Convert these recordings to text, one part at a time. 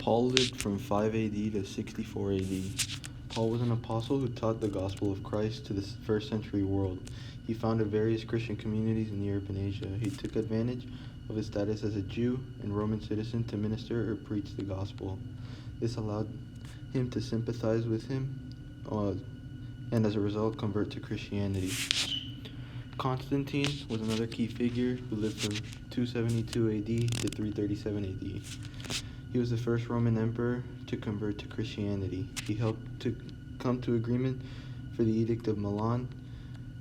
Paul lived from 5 AD to 64 AD. Paul was an apostle who taught the gospel of Christ to the first century world. He founded various Christian communities in Europe and Asia. He took advantage of his status as a Jew and Roman citizen to minister or preach the gospel. This allowed him to sympathize with him and as a result convert to Christianity. Constantine was another key figure who lived from 272 AD to 337 AD. He was the first Roman emperor to convert to Christianity. He helped to come to agreement for the Edict of Milan,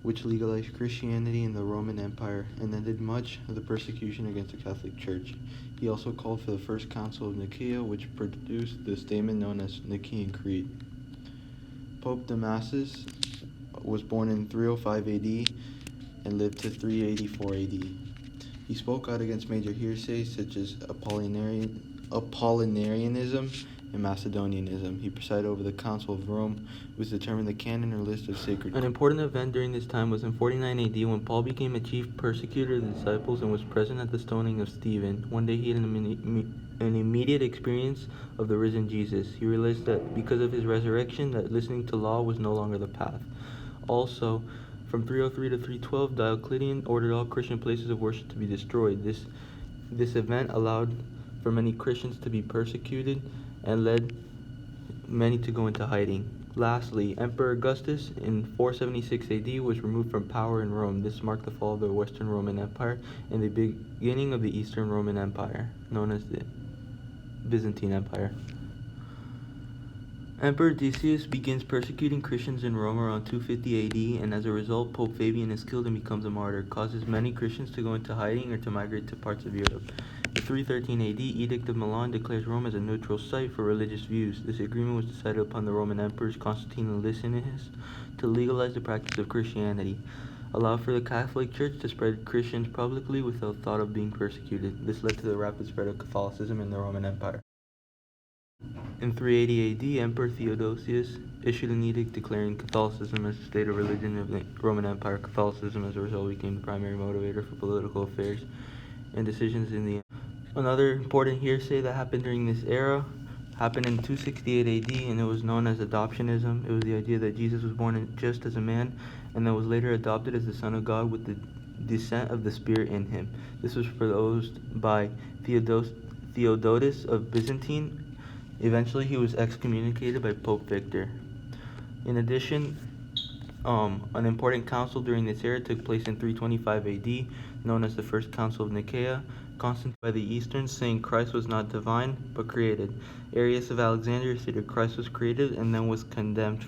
which legalized Christianity in the Roman Empire and ended much of the persecution against the Catholic Church. He also called for the First Council of Nicaea, which produced the statement known as Nicene Creed. Pope Damasus was born in 305 AD and lived to 384 AD. He spoke out against major heresies such as Apollinarianism and Macedonianism. He presided over the Council of Rome, which determined the canon or list of sacred. An important event during this time was in 49 AD when Paul became a chief persecutor of the disciples and was present at the stoning of Stephen. One day he had an immediate experience of the risen Jesus. He realized that because of his resurrection, that listening to law was no longer the path. Also, from 303 to 312, Diocletian ordered all Christian places of worship to be destroyed. This event allowed for many Christians to be persecuted and led many to go into hiding. Lastly, Emperor Augustus in 476 AD was removed from power in Rome. This marked the fall of the Western Roman Empire and the beginning of the Eastern Roman Empire, known as the Byzantine Empire. Emperor Decius begins persecuting Christians in Rome around 250 AD, and as a result, Pope Fabian is killed and becomes a martyr, causes many Christians to go into hiding or to migrate to parts of Europe. The 313 AD Edict of Milan declares Rome as a neutral site for religious views. This agreement was decided upon the Roman emperors Constantine and Licinius to legalize the practice of Christianity, allow for the Catholic Church to spread Christians publicly without thought of being persecuted. This led to the rapid spread of Catholicism in the Roman Empire. In 380 AD, Emperor Theodosius issued an edict declaring Catholicism as the state of religion of the Roman Empire. Catholicism, as a result, became the primary motivator for political affairs and decisions in the. Another important hearsay that happened during this era happened in 268 AD, and it was known as adoptionism. It was the idea that Jesus was born just as a man and then was later adopted as the Son of God with the descent of the Spirit in him. This was proposed by Theodotus of Byzantine. Eventually, he was excommunicated by Pope Victor. In addition, an important council during this era took place in 325 AD, known as the First Council of Nicaea, constituted by the Easterns, saying Christ was not divine, but created. Arius of Alexandria stated Christ was created and then was condemned